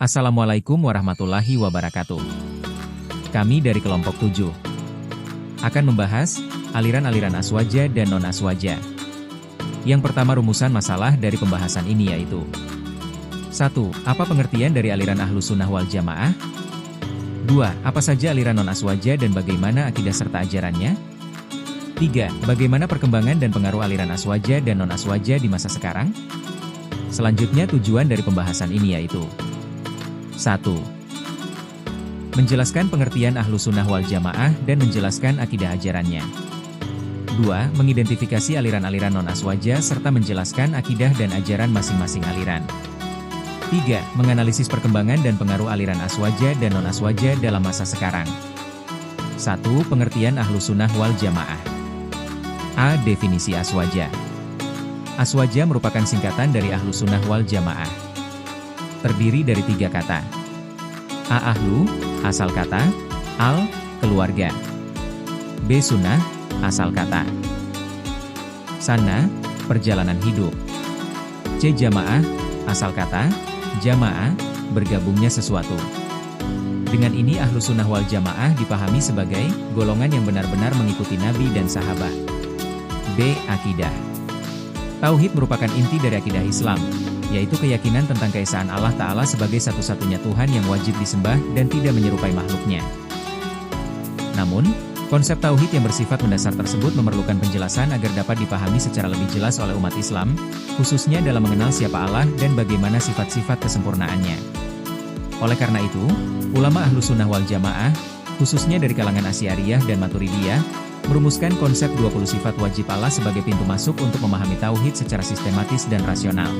Assalamualaikum warahmatullahi wabarakatuh. Kami dari kelompok 7 akan membahas aliran-aliran aswaja dan non-aswaja. Yang pertama, rumusan masalah dari pembahasan ini yaitu 1. Apa pengertian dari aliran Ahlus Sunnah wal Jamaah? 2. Apa saja aliran non-aswaja dan bagaimana akidah serta ajarannya? 3. Bagaimana perkembangan dan pengaruh aliran aswaja dan non-aswaja di masa sekarang? Selanjutnya, tujuan dari pembahasan ini yaitu 1. Menjelaskan pengertian Ahlus Sunnah wal Jamaah dan menjelaskan akidah ajarannya. 2. Mengidentifikasi aliran-aliran non-aswaja serta menjelaskan akidah dan ajaran masing-masing aliran. 3. Menganalisis perkembangan dan pengaruh aliran aswaja dan non-aswaja dalam masa sekarang. 1. Pengertian Ahlus Sunnah wal Jamaah. A. Definisi aswaja. Aswaja merupakan singkatan dari Ahlus Sunnah wal Jamaah. Terdiri dari 3 kata. A. Ahlu, asal kata. Al, keluarga. B. Sunnah, asal kata. Sana, perjalanan hidup. C. Jamaah, asal kata. Jamaah, bergabungnya sesuatu. Dengan ini Ahlus Sunnah wal Jamaah dipahami sebagai golongan yang benar-benar mengikuti Nabi dan sahabat. B. Akidah. Tauhid merupakan inti dari akidah Islam, yaitu keyakinan tentang keesaan Allah Ta'ala sebagai satu-satunya Tuhan yang wajib disembah dan tidak menyerupai makhluknya. Namun, konsep tauhid yang bersifat mendasar tersebut memerlukan penjelasan agar dapat dipahami secara lebih jelas oleh umat Islam, khususnya dalam mengenal siapa Allah dan bagaimana sifat-sifat kesempurnaannya. Oleh karena itu, ulama Ahlus Sunnah wal Jamaah, khususnya dari kalangan Asy'ariyah dan Maturidiyah, merumuskan konsep 20 sifat wajib Allah sebagai pintu masuk untuk memahami tauhid secara sistematis dan rasional.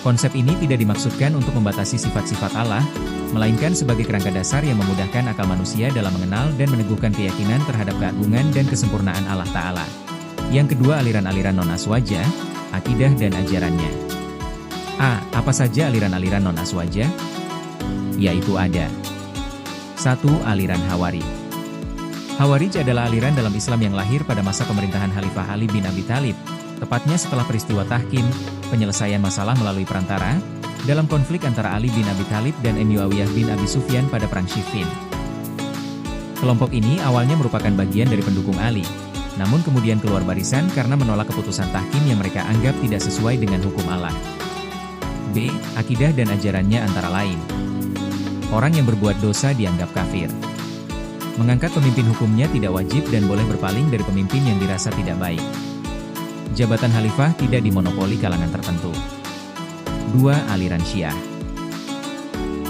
Konsep ini tidak dimaksudkan untuk membatasi sifat-sifat Allah, melainkan sebagai kerangka dasar yang memudahkan akal manusia dalam mengenal dan meneguhkan keyakinan terhadap keagungan dan kesempurnaan Allah Ta'ala. Yang kedua, aliran-aliran non-aswaja, akidah dan ajarannya. A. Apa saja aliran-aliran non-aswaja? Yaitu ada 1. Aliran Khawarij. Khawarij adalah aliran dalam Islam yang lahir pada masa pemerintahan Khalifah Ali bin Abi Thalib, tepatnya setelah peristiwa Tahkim, penyelesaian masalah melalui perantara, dalam konflik antara Ali bin Abi Thalib dan Muawiyah bin Abi Sufyan pada Perang Siffin. Kelompok ini awalnya merupakan bagian dari pendukung Ali, namun kemudian keluar barisan karena menolak keputusan Tahkim yang mereka anggap tidak sesuai dengan hukum Allah. B. Akidah dan ajarannya antara lain. Orang yang berbuat dosa dianggap kafir. Mengangkat pemimpin hukumnya tidak wajib dan boleh berpaling dari pemimpin yang dirasa tidak baik. Jabatan khalifah tidak dimonopoli kalangan tertentu. 2. Aliran Syiah.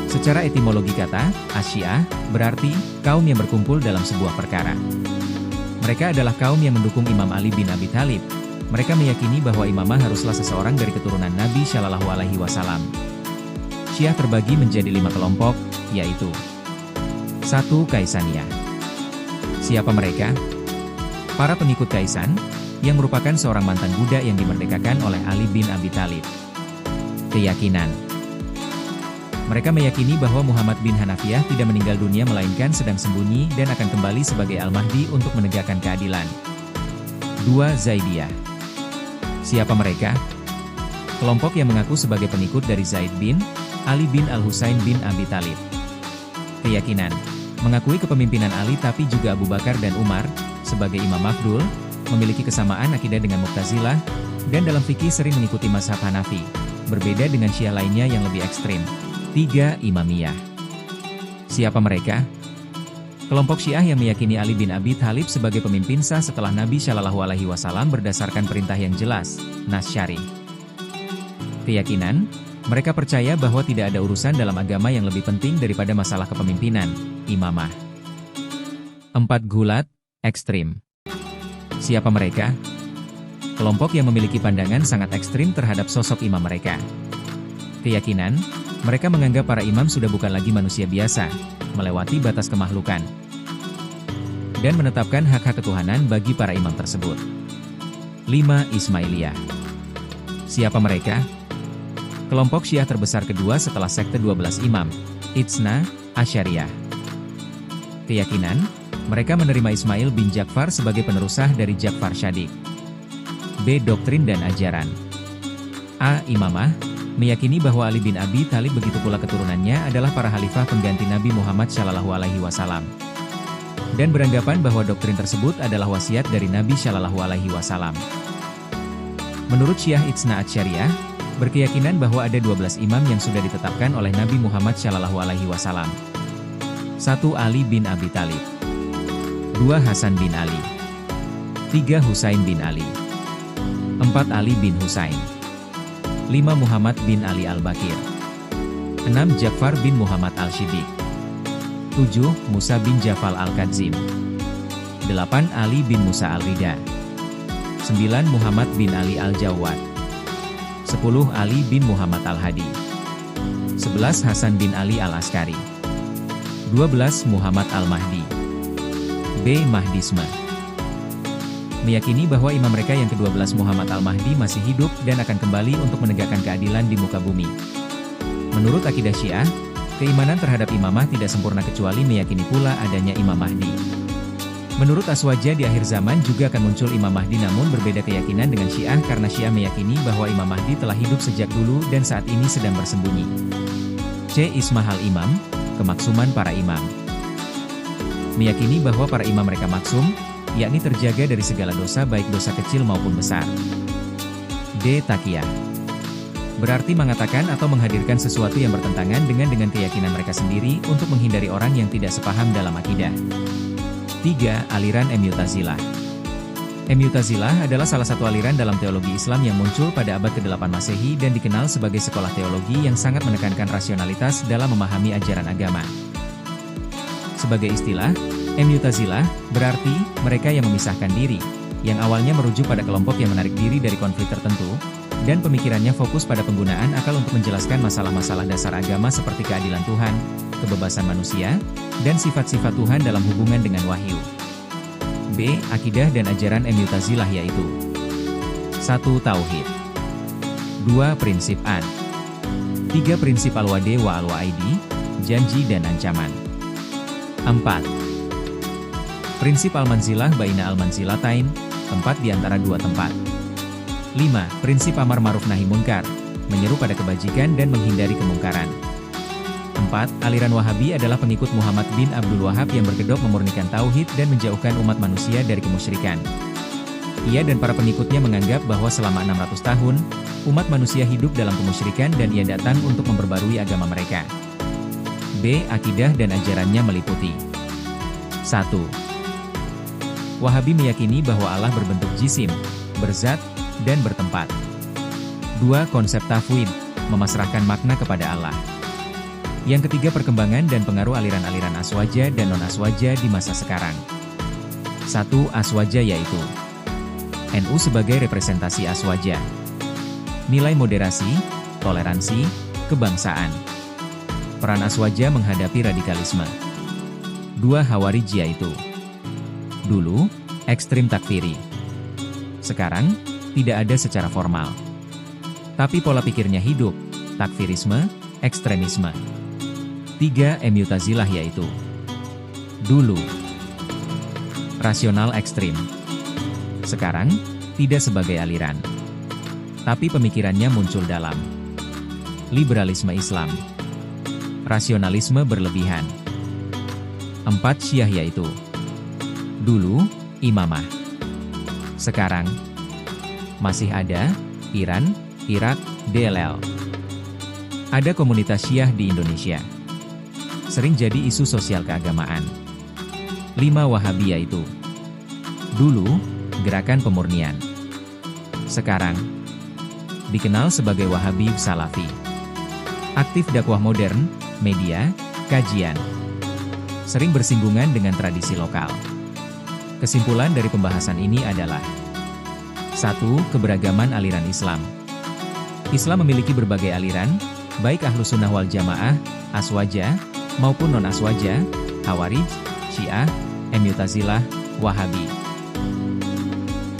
Secara etimologi kata, Asy-Syiah, berarti, kaum yang berkumpul dalam sebuah perkara. Mereka adalah kaum yang mendukung Imam Ali bin Abi Thalib. Mereka meyakini bahwa imamah haruslah seseorang dari keturunan Nabi Shallallahu Alaihi Wasallam. Syiah terbagi menjadi 5 kelompok, yaitu 1. Kaisaniyah. Siapa mereka? Para pengikut Kaisan, yang merupakan seorang mantan budak yang dimerdekakan oleh Ali bin Abi Thalib. Keyakinan. Mereka meyakini bahwa Muhammad bin Hanafiyah tidak meninggal dunia melainkan sedang sembunyi dan akan kembali sebagai Al-Mahdi untuk menegakkan keadilan. 2. Zaidiyah. Siapa mereka? Kelompok yang mengaku sebagai pengikut dari Zaid bin Ali bin Al-Husain bin Abi Thalib. Keyakinan. Mengakui kepemimpinan Ali tapi juga Abu Bakar dan Umar, sebagai Imam Mafdul, memiliki kesamaan akidah dengan Mu'tazilah, dan dalam fikih sering mengikuti mazhab Hanafi, berbeda dengan Syiah lainnya yang lebih ekstrim. 3. Imamiyah. Siapa mereka? Kelompok Syiah yang meyakini Ali bin Abi Thalib sebagai pemimpin sah setelah Nabi Shallallahu Alaihi Wasallam berdasarkan perintah yang jelas, nas syar'i. Keyakinan, mereka percaya bahwa tidak ada urusan dalam agama yang lebih penting daripada masalah kepemimpinan, imamah. 4. Gulat, ekstrim. Siapa mereka? Kelompok yang memiliki pandangan sangat ekstrim terhadap sosok imam mereka. Keyakinan, mereka menganggap para imam sudah bukan lagi manusia biasa, melewati batas kemakhlukan, dan menetapkan hak-hak ketuhanan bagi para imam tersebut. 5. Ismailiyah. Siapa mereka? Kelompok Syiah terbesar kedua setelah sekte 12 imam, Itsna Asy'ariyah. Keyakinan, mereka menerima Ismail bin Ja'far sebagai penerusah dari Ja'far Shadiq. B. Doktrin dan ajaran. A. Imamah. Meyakini bahwa Ali bin Abi Thalib begitu pula keturunannya adalah para khalifah pengganti Nabi Muhammad Shallallahu Alaihi Wasallam. Dan beranggapan bahwa doktrin tersebut adalah wasiat dari Nabi Shallallahu Alaihi Wasallam. Menurut Syiah Itsna Asy'ariyah, berkeyakinan bahwa ada 12 imam yang sudah ditetapkan oleh Nabi Muhammad Shallallahu Alaihi Wasallam. 1. Ali bin Abi Thalib. 2. Hasan bin Ali. 3. Husain bin Ali. 4. Ali bin Husain. 5. Muhammad bin Ali Al-Bakir. 6. Ja'far bin Muhammad Al-Shiddiq. 7. Musa bin Jafal Al-Kadzim. 8. Ali bin Musa Al-Rida. 9. Muhammad bin Ali Al-Jawad. 10. Ali bin Muhammad Al-Hadi. 11. Hasan bin Ali Al-Askari. 12. Muhammad Al-Mahdi. B. Mahdisme. Meyakini bahwa imam mereka yang ke-12 Muhammad Al-Mahdi masih hidup dan akan kembali untuk menegakkan keadilan di muka bumi. Menurut akidah Syiah, keimanan terhadap imamah tidak sempurna kecuali meyakini pula adanya Imam Mahdi. Menurut Aswaja di akhir zaman juga akan muncul Imam Mahdi, namun berbeda keyakinan dengan Syiah karena Syiah meyakini bahwa Imam Mahdi telah hidup sejak dulu dan saat ini sedang bersembunyi. C. Ismahal Imam, kemaksuman para imam. Meyakini bahwa para imam mereka maksum, yakni terjaga dari segala dosa baik dosa kecil maupun besar. D. Taqiyah. Berarti mengatakan atau menghadirkan sesuatu yang bertentangan dengan keyakinan mereka sendiri untuk menghindari orang yang tidak sepaham dalam akidah. 3. Aliran Mu'tazilah. Mu'tazilah adalah salah satu aliran dalam teologi Islam yang muncul pada abad ke-8 Masehi dan dikenal sebagai sekolah teologi yang sangat menekankan rasionalitas dalam memahami ajaran agama. Sebagai istilah, Mu'tazilah berarti mereka yang memisahkan diri, yang awalnya merujuk pada kelompok yang menarik diri dari konflik tertentu, dan pemikirannya fokus pada penggunaan akal untuk menjelaskan masalah-masalah dasar agama seperti keadilan Tuhan, kebebasan manusia, dan sifat-sifat Tuhan dalam hubungan dengan wahyu. B. Akidah dan ajaran Mu'tazilah yaitu 1. Tauhid. 2. Prinsip An. 3. Prinsip Al-Wa'd wa Al-Wa'idi, janji dan ancaman. 4. Prinsip Al-Manzilah baina Al-Manzilatain, tempat di antara dua tempat. 5. Prinsip Amar Ma'ruf Nahi Munkar, menyeru pada kebajikan dan menghindari kemungkaran. 4. Aliran Wahabi adalah pengikut Muhammad bin Abdul Wahhab yang berkedok memurnikan tauhid dan menjauhkan umat manusia dari kemusyrikan. Ia dan para pengikutnya menganggap bahwa selama 600 tahun, umat manusia hidup dalam kemusyrikan dan ia datang untuk memperbarui agama mereka. B. Akidah dan ajarannya meliputi 1. Wahabi meyakini bahwa Allah berbentuk jisim, berzat, dan bertempat. 2. Konsep tafwid, memasrahkan makna kepada Allah. Yang ketiga, perkembangan dan pengaruh aliran-aliran Aswaja dan non-Aswaja di masa sekarang. 1. Aswaja yaitu NU sebagai representasi Aswaja. Nilai moderasi, toleransi, kebangsaan. Peran Aswaja menghadapi radikalisme. 2. Hawarij yaitu dulu, ekstrim takfiri. Sekarang, tidak ada secara formal. Tapi pola pikirnya hidup, takfirisme, ekstremisme. 3. Mu'tazilah yaitu dulu, rasional ekstrim. Sekarang, tidak sebagai aliran. Tapi pemikirannya muncul dalam liberalisme Islam. Rasionalisme berlebihan. 4. Syiah yaitu dulu, imamah. Sekarang, masih ada, Iran, Irak, DLL. Ada komunitas Syiah di Indonesia. Sering jadi isu sosial keagamaan. 5. Wahabi yaitu dulu, gerakan pemurnian. Sekarang, dikenal sebagai Wahabi Salafi. Aktif dakwah modern, media, kajian. Sering bersinggungan dengan tradisi lokal. Kesimpulan dari pembahasan ini adalah 1. Keberagaman aliran Islam. Islam memiliki berbagai aliran, baik Ahlus Sunnah wal Jamaah, Aswaja, maupun non-Aswaja, Hawarij, Syiah, Mu'tazilah, Wahabi.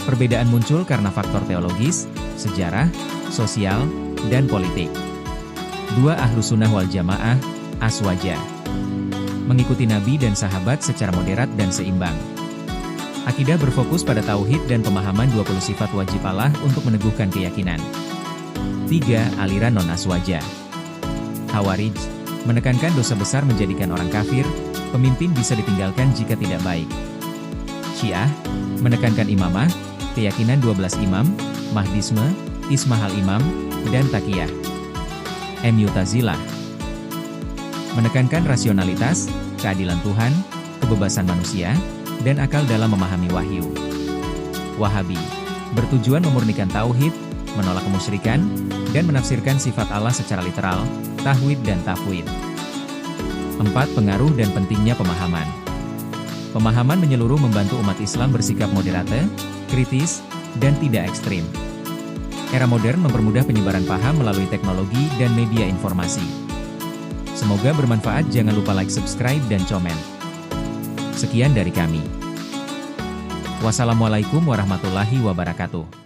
Perbedaan muncul karena faktor teologis, sejarah, sosial, dan politik. 2. Ahlus Sunnah wal Jamaah, Aswaja. Mengikuti Nabi dan sahabat secara moderat dan seimbang. Akidah berfokus pada tauhid dan pemahaman 20 sifat wajib Allah untuk meneguhkan keyakinan. 3. Aliran non-Aswaja. Khawarij menekankan dosa besar menjadikan orang kafir, pemimpin bisa ditinggalkan jika tidak baik. Syiah menekankan imamah, keyakinan 12 imam, mahdisme, ismahal imam, dan taqiyah. Mu'tazilah menekankan rasionalitas, keadilan Tuhan, kebebasan manusia, dan akal dalam memahami wahyu. Wahabi bertujuan memurnikan tauhid, menolak kemusyrikan, dan menafsirkan sifat Allah secara literal, tahwid dan tafwid. 4. Pengaruh dan pentingnya pemahaman. Pemahaman menyeluruh membantu umat Islam bersikap moderate, kritis, dan tidak ekstrim. Era modern mempermudah penyebaran paham melalui teknologi dan media informasi. Semoga bermanfaat. Jangan lupa like, subscribe, dan komen. Sekian dari kami. Wassalamualaikum warahmatullahi wabarakatuh.